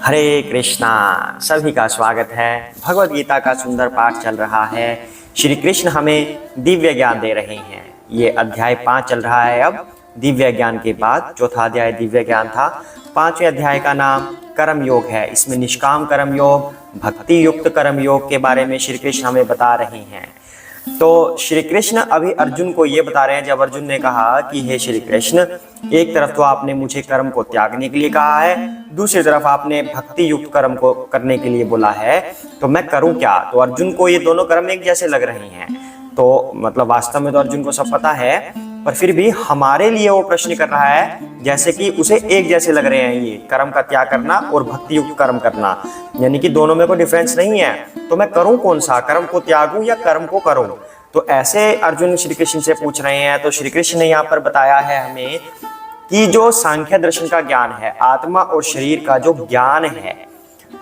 हरे कृष्णा। सभी का स्वागत है। भगवत गीता का सुंदर पाठ चल रहा है। श्री कृष्ण हमें दिव्य ज्ञान दे रहे हैं। ये अध्याय 5 चल रहा है। अब दिव्य ज्ञान के बाद चौथा अध्याय दिव्य ज्ञान था। 5वें अध्याय का नाम कर्म योग है। इसमें निष्काम कर्म योग, भक्ति युक्त कर्म योग के बारे में श्री कृष्ण हमें बता रहे हैं। तो श्री कृष्ण अभी अर्जुन को ये बता रहे हैं। जब अर्जुन ने कहा कि हे श्री कृष्ण, एक तरफ तो आपने मुझे कर्म को त्यागने के लिए कहा है, दूसरी तरफ आपने भक्ति युक्त कर्म को करने के लिए बोला है, तो मैं करूं क्या? तो अर्जुन को ये दोनों कर्म एक जैसे लग रहे हैं। तो मतलब वास्तव में तो अर्जुन को सब पता है, पर फिर भी हमारे लिए वो प्रश्न कर रहा है जैसे कि उसे एक जैसे लग रहे हैं। ये कर्म का त्याग करना और भक्ति युक्त कर्म करना, यानी कि दोनों में कोई डिफरेंस नहीं है। तो मैं करूं कौन सा, कर्म को त्यागूं या कर्म को करूं? तो ऐसे अर्जुन श्री कृष्ण से पूछ रहे हैं। तो श्री कृष्ण ने यहाँ पर बताया है हमें कि जो सांख्य दर्शन का ज्ञान है, आत्मा और शरीर का जो ज्ञान है,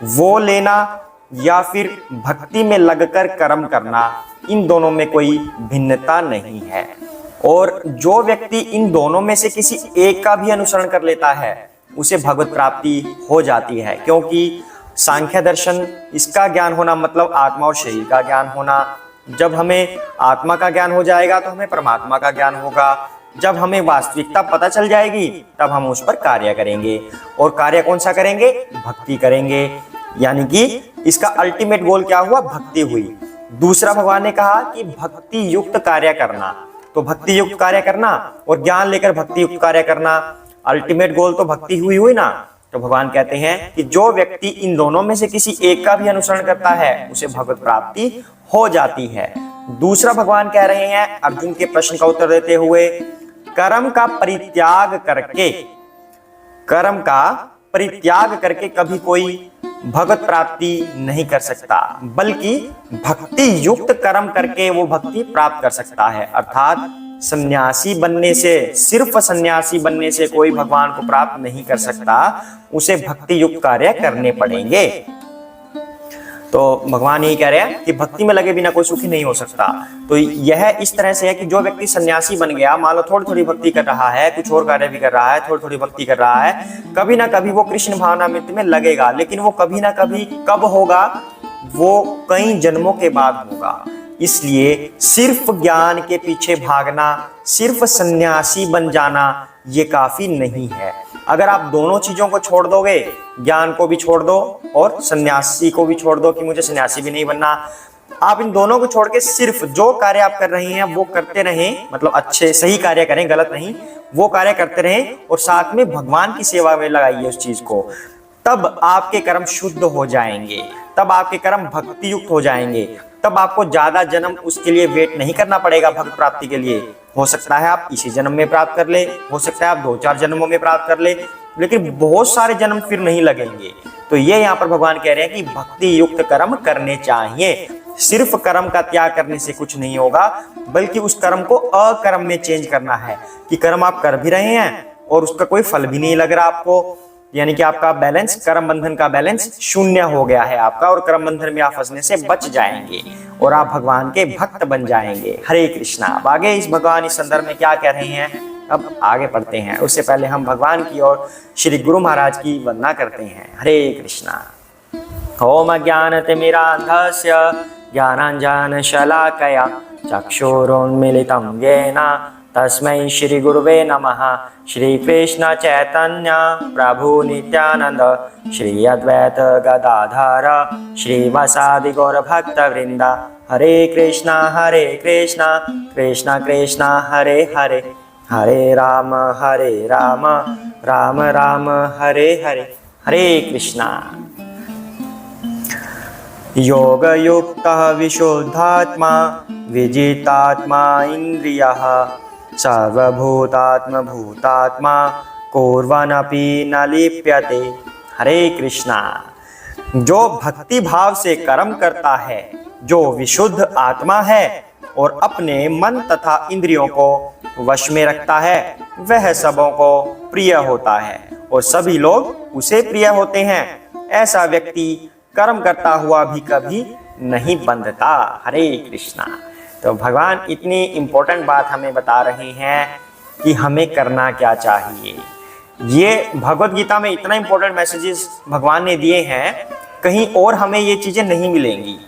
वो लेना या फिर भक्ति में लगकर कर्म करना, इन दोनों में कोई भिन्नता नहीं है। और जो व्यक्ति इन दोनों में से किसी एक का भी अनुसरण कर लेता है, उसे भगवत प्राप्ति हो जाती है। क्योंकि सांख्य दर्शन, इसका ज्ञान होना मतलब आत्मा और शरीर का ज्ञान होना। जब हमें आत्मा का ज्ञान हो जाएगा तो हमें परमात्मा का ज्ञान होगा। जब हमें वास्तविकता पता चल जाएगी तब हम उस पर कार्य करेंगे। और कार्य कौन सा करेंगे? भक्ति करेंगे। यानी कि इसका अल्टीमेट गोल क्या हुआ? भक्ति हुई। दूसरा भगवान ने कहा कि भक्ति युक्त कार्य करना। तो भक्ति युक्त कार्य करना और ज्ञान लेकर भक्ति युक्त कार्य करना, अल्टीमेट गोल तो भक्ति हुई ना। तो भगवान कहते हैं कि जो व्यक्ति इन दोनों में से किसी एक का भी अनुसरण करता है, उसे भगवत प्राप्ति हो जाती है। दूसरा भगवान कह रहे हैं अर्जुन के प्रश्न का उत्तर देते हुए, कर्म का परित्याग करके कभी कोई भगवत प्राप्ति नहीं कर सकता, बल्कि भक्ति युक्त कर्म करके वो भक्ति प्राप्त कर सकता है। अर्थात सन्यासी बनने से, सिर्फ सन्यासी बनने से कोई भगवान को प्राप्त नहीं कर सकता, उसे भक्ति युक्त कार्य करने पड़ेंगे। तो भगवान यही कह रहे हैं कि भक्ति में लगे बिना कोई सुखी नहीं हो सकता। तो यह इस तरह से है कि जो व्यक्ति सन्यासी बन गया, मान लो थोड़ी थोड़ी भक्ति कर रहा है, कुछ और कार्य भी कर रहा है, थोड़ी थोड़ी भक्ति कर रहा है, कभी ना कभी वो कृष्ण भावनामृत में लगेगा। लेकिन वो कभी ना कभी कब होगा? वो कई जन्मों के बाद होगा। इसलिए सिर्फ ज्ञान के पीछे भागना, सिर्फ सन्यासी बन जाना, ये काफी नहीं है। अगर आप दोनों चीजों को छोड़ दोगे, ज्ञान को भी छोड़ दो और सन्यासी को भी छोड़ दो कि मुझे सन्यासी भी नहीं बनना, आप इन दोनों को छोड़ के सिर्फ जो कार्य आप कर रहे हैं वो करते रहें, मतलब अच्छे सही कार्य करें, गलत नहीं, वो कार्य करते रहें और साथ में भगवान की सेवा में लगाइए उस चीज को, तब आपके कर्म शुद्ध हो जाएंगे, तब आपके कर्म भक्ति युक्त हो जाएंगे। तब आपको ज्यादा जन्म उसके लिए वेट नहीं करना पड़ेगा भक्त प्राप्ति के लिए। हो सकता है आप इसी जन्म में प्राप्त कर ले, हो सकता है आप 2-4 जन्मों में प्राप्त कर ले, लेकिन बहुत सारे जन्म फिर नहीं लगेंगे। तो ये यहाँ पर भगवान कह रहे हैं कि भक्ति युक्त कर्म करने चाहिए। सिर्फ कर्म का त्याग करने से कुछ नहीं होगा, बल्कि उस कर्म को अकर्म में चेंज करना है कि कर्म आप कर भी रहे हैं और उसका कोई फल भी नहीं लग रहा आपको, यानी कि आपका बैलेंस, कर्म बंधन का बैलेंस शून्य हो गया है आपका, और कर्म बंधन में आप फंसने से बच जाएंगे और आप भगवान के भक्त बन जाएंगे। हरे कृष्णा। अब आगे इस भगवान इस संदर्भ में क्या कह रहे हैं, अब आगे पढ़ते हैं। उससे पहले हम भगवान की और श्री गुरु महाराज की वंदना करते हैं। हरे कृष्णा। ओम अज्ञानतिमिरान्धस्य ज्ञानाञ्जनशलाकया चक्षुरुन्मीलितं येन तस्मै श्री गुरुवे नमः। श्री कृष्ण चैतन्य प्रभु नित्यानंद, श्री अद्वैत गदाधर श्रीवासादि गौर भक्त वृंद। हरे कृष्णा कृष्णा कृष्णा हरे हरे, हरे राम राम राम हरे हरे। हरे कृष्णा। योग युक्तः विशुद्धात्मा विजितात्मा इंद्रियः सर्वभूतात्म भूतात्मा कुर्वन्नपि न लिप्यते। हरे कृष्णा। जो भक्ति भाव से कर्म करता है, जो विशुद्ध आत्मा है और अपने मन तथा इंद्रियों को वश में रखता है, वह सबों को प्रिय होता है और सभी लोग उसे प्रिय होते हैं। ऐसा व्यक्ति कर्म करता हुआ भी कभी नहीं बंधता। हरे कृष्णा। तो भगवान इतनी इंपॉर्टेंट बात हमें बता रहे हैं कि हमें करना क्या चाहिए। ये भगवत गीता में इतना इंपॉर्टेंट मैसेजेस भगवान ने दिए हैं, कहीं और हमें ये चीजें नहीं मिलेंगी।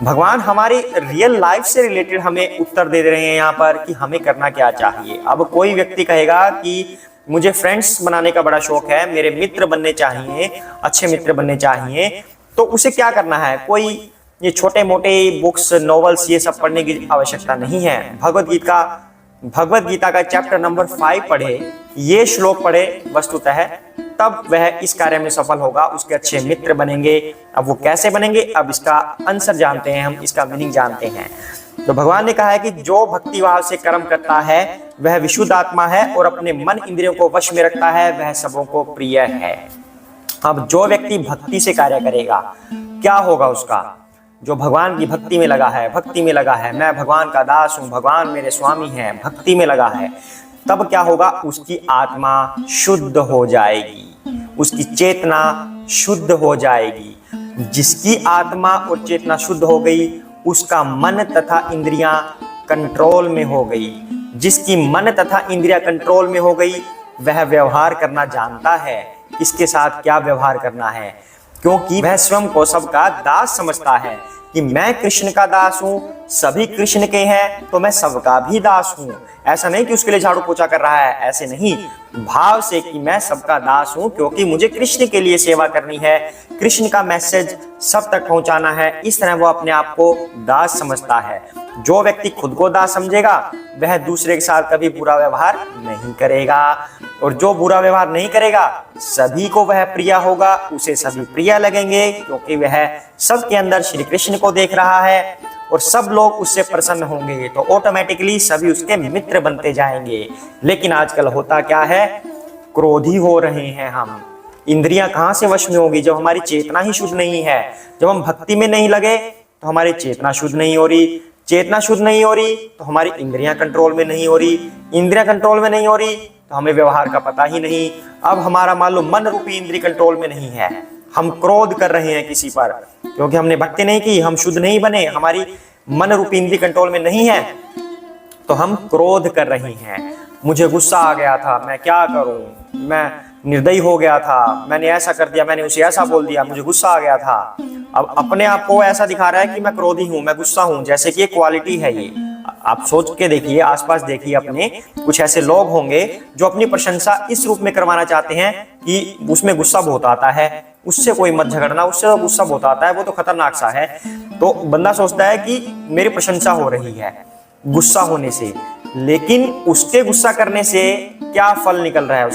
भगवान हमारी रियल लाइफ से रिलेटेड हमें उत्तर दे रहे हैं यहाँ पर कि हमें करना क्या चाहिए। अब कोई व्यक्ति कहेगा कि मुझे फ्रेंड्स बनाने का बड़ा शौक है, मेरे मित्र बनने चाहिए, अच्छे मित्र बनने चाहिए, तो उसे क्या करना है? कोई ये छोटे मोटे बुक्स, नॉवेल्स, ये सब पढ़ने की आवश्यकता नहीं है। भगवत गीता का चैप्टर नंबर 5 पढ़े, ये श्लोक पढ़े वस्तुतः, तब वह इस कार्य में सफल होगा, उसके अच्छे मित्र बनेंगे। अब वो कैसे बनेंगे, अब इसका आंसर जानते हैं हम, इसका मीनिंग जानते हैं। तो भगवान ने कहा है कि जो भक्ति भाव से कर्म करता है वह विशुद्ध आत्मा है और अपने मन इंद्रियों को वश में रखता है, वह सबों को प्रिय है। अब जो व्यक्ति भक्ति से कार्य करेगा, क्या होगा उसका? जो भगवान की भक्ति में लगा है, भक्ति में लगा है, मैं भगवान का दास हूं, भगवान मेरे स्वामी हैं, भक्ति में लगा है, तब क्या होगा? उसकी आत्मा शुद्ध हो जाएगी, उसकी चेतना शुद्ध हो जाएगी। जिसकी आत्मा और चेतना शुद्ध हो गई, उसका मन तथा इंद्रियां कंट्रोल में हो गई। जिसकी मन तथा इंद्रियां कंट्रोल में हो गई, वह व्यवहार करना जानता है, किसके साथ क्या व्यवहार करना है, क्योंकि वह स्वयं को सबका दास समझता है कि मैं कृष्ण का दास हूं, सभी कृष्ण के हैं, तो मैं सबका भी दास हूं। ऐसा नहीं कि उसके लिए झाड़ू पोछा कर रहा है, ऐसे नहीं, भाव से कि मैं सबका दास हूं क्योंकि मुझे कृष्ण के लिए सेवा करनी है, कृष्ण का मैसेज सब तक पहुंचाना है। इस तरह वो अपने आप को दास समझता है। जो व्यक्ति खुद को दास समझेगा, वह दूसरे के साथ कभी बुरा व्यवहार नहीं करेगा, और जो बुरा व्यवहार नहीं करेगा, सभी को वह प्रिय होगा, उसे सभी प्रिय लगेंगे, क्योंकि वह सबके अंदर श्री कृष्ण को देख रहा है और सब लोग उससे प्रसन्न होंगे, तो ऑटोमेटिकली सभी उसके मित्र बनते जाएंगे। लेकिन आजकल होता क्या है? क्रोधी हो रहे हैं हम। इंद्रियां कहां से वश में होगी? जब हमारी चेतना ही शुद्ध नहीं है। जब हम भक्ति में नहीं लगे तो हमारी चेतना शुद्ध नहीं हो रही, चेतना शुद्ध नहीं हो रही तो हमारी इंद्रियां कंट्रोल में नहीं हो रही, इंद्रियां कंट्रोल में नहीं हो रही तो हमें व्यवहार का पता ही नहीं। अब हमारा मान लो मन रूपी इंद्रिय कंट्रोल में नहीं है, हम क्रोध कर रहे हैं किसी पर, क्योंकि हमने भक्ति नहीं की, हम शुद्ध नहीं बने, हमारी मन रूपी इंद्रिय कंट्रोल में नहीं है, तो हम क्रोध कर रहे हैं। मुझे गुस्सा आ गया था, मैं क्या करूं, मैं निर्दयी हो गया था, मैंने ऐसा कर दिया, मैंने उसे ऐसा बोल दिया, मुझे गुस्सा आ गया था। अब अपने आप को ऐसा दिखा रहा है कि मैं क्रोधी हूं, मैं गुस्सा हूं, जैसे कि ये क्वालिटी है। ये आप सोच के देखिए, आसपास देखिए अपने, कुछ ऐसे लोग होंगे जो अपनी प्रशंसा इस रूप में करवाना चाहते हैं कि उसमें गुस्सा बहुत आता है, उससे कोई मत झगड़ना, उससे तो गुस्सा बहुत आता है, वो तो खतरनाक सा है। तो बंदा सोचता है कि मेरी प्रशंसा हो रही है गुस्सा होने से, लेकिन उसके गुस्सा करने से क्या फल निकल रहा है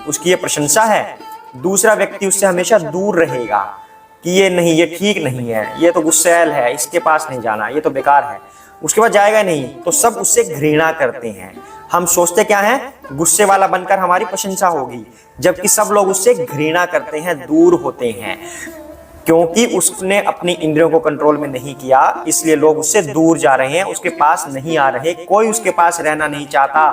उसकी ये प्रशंसा है। दूसरा व्यक्ति उससे हमेशा दूर रहेगा कि ये नहीं, ये ठीक नहीं है, ये तो गुस्सैल है, इसके पास नहीं जाना, ये तो बेकार है, उसके पास जाएगा नहीं। तो सब उससे घृणा करते हैं। हम सोचते क्या है? गुस्से वाला बनकर हमारी प्रशंसा होगी, जबकि सब लोग उससे घृणा करते हैं, दूर होते हैं, क्योंकि उसने अपनी इंद्रियों को कंट्रोल में नहीं किया, इसलिए लोग उससे दूर जा रहे हैं, उसके पास नहीं आ रहे, कोई उसके पास रहना नहीं चाहता,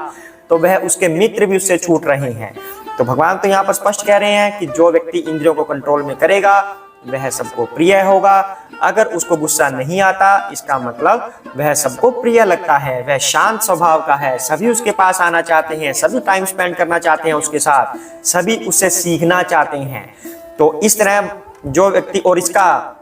तो वह उसके मित्र भी उससे छूट रहे हैं। तो भगवान तो यहाँ पर स्पष्ट कह रहे हैं कि जो व्यक्ति इंद्रियों को कंट्रोल में करेगा वह सबको प्रिय होगा। अगर उसको गुस्सा नहीं आता, इसका मतलब वह सबको प्रिय लगता है, वह शांत स्वभाव का है, सभी उसके पास आना चाहते हैं, सभी टाइम स्पेंड करना चाहते हैं उसके साथ, सभी उससे सीखना चाहते हैं। तो इस तरह जो व्यक्ति, और इसका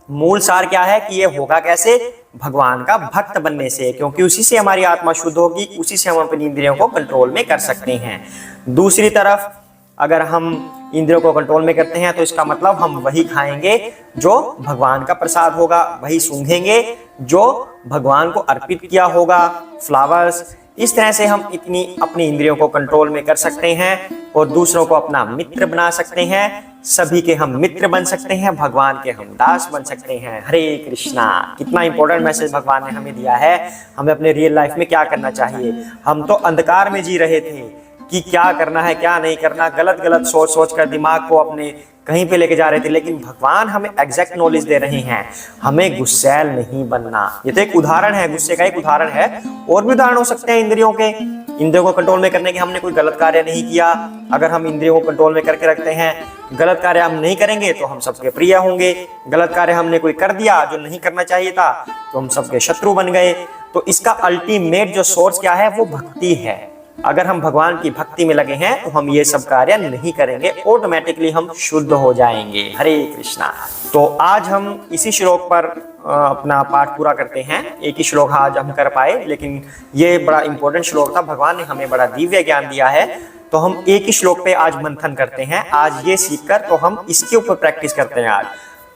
मूल सार क्या है कि ये होगा कैसे? भगवान का भक्त बनने से, क्योंकि उसी से हमारी आत्मा शुद्ध होगी, उसी से हम अपनी इंद्रियों को कंट्रोल में कर सकते हैं। दूसरी तरफ अगर हम इंद्रियों को कंट्रोल में करते हैं तो इसका मतलब हम वही खाएंगे जो भगवान का प्रसाद होगा, वही सूंघेंगे जो भगवान को अर्पित किया होगा, फ्लावर्स। इस तरह से हम इतनी अपनी इंद्रियों को कंट्रोल में कर सकते हैं और दूसरों को अपना मित्र बना सकते हैं, सभी के हम मित्र बन सकते हैं, भगवान के हम दास बन सकते हैं। हरे कृष्णा। कितना इंपॉर्टेंट मैसेज भगवान ने हमें दिया है। हमें अपने रियल लाइफ में क्या करना चाहिए। हम तो अंधकार में जी रहे थे कि क्या करना है क्या नहीं करना, गलत गलत सोच सोच कर दिमाग को अपने कहीं पे लेके जा रहे थे, लेकिन भगवान हमें एग्जैक्ट नॉलेज दे रहे हैं, हमें गुस्सैल नहीं बनना। ये तो एक उदाहरण है, गुस्से का एक उदाहरण है, और भी उदाहरण हो सकते हैं इंद्रियों के। इंद्रियों को कंट्रोल में करने के, हमने कोई गलत कार्य नहीं किया, अगर हम इंद्रियों को कंट्रोल में करके रखते हैं, गलत कार्य हम नहीं करेंगे तो हम सबके प्रिय होंगे। गलत कार्य हमने कोई कर दिया जो नहीं करना चाहिए था तो हम सबके शत्रु बन गए। तो इसका अल्टीमेट जो सोर्स क्या है वो भक्ति है। अगर हम भगवान की भक्ति में लगे हैं तो हम ये सब कार्य नहीं करेंगे, ऑटोमेटिकली हम शुद्ध हो जाएंगे। हरे कृष्णा। तो आज हम इसी श्लोक पर अपना पाठ पूरा करते हैं। एक ही श्लोक आज हम कर पाए, लेकिन ये बड़ा इंपॉर्टेंट श्लोक था, भगवान ने हमें बड़ा दिव्य ज्ञान दिया है, तो हम एक ही श्लोक पे आज मंथन करते हैं। आज ये सीखकर तो हम इसके ऊपर प्रैक्टिस करते हैं। आज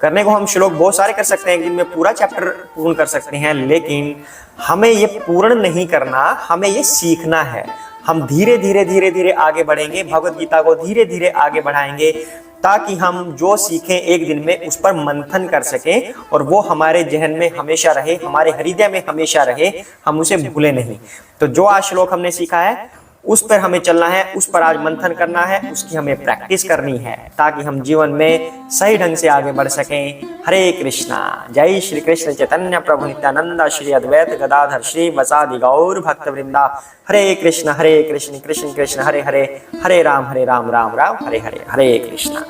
करने को हम श्लोक बहुत सारे कर सकते हैं, एक दिन में पूरा चैप्टर पूर्ण कर सकते हैं, लेकिन हमें ये पूर्ण नहीं करना, हमें ये सीखना है। हम धीरे धीरे धीरे धीरे आगे बढ़ेंगे, भगवत गीता को धीरे धीरे आगे बढ़ाएंगे, ताकि हम जो सीखें एक दिन में उस पर मंथन कर सकें और वो हमारे जहन में हमेशा रहे, हमारे हृदय में हमेशा रहे, हम उसे भूले नहीं। तो जो आज श्लोक हमने सीखा है उस पर हमें चलना है, उस पर आज मंथन करना है, उसकी हमें प्रैक्टिस करनी है, ताकि हम जीवन में सही ढंग से आगे बढ़ सकें। हरे कृष्णा। जय श्री कृष्ण चैतन्य प्रभु नित्यानंद श्री अद्वैत गदाधर श्री वसादि गौर भक्त वृंदा। हरे कृष्ण कृष्ण कृष्ण हरे हरे, हरे राम राम राम हरे हरे, हरे कृष्णा।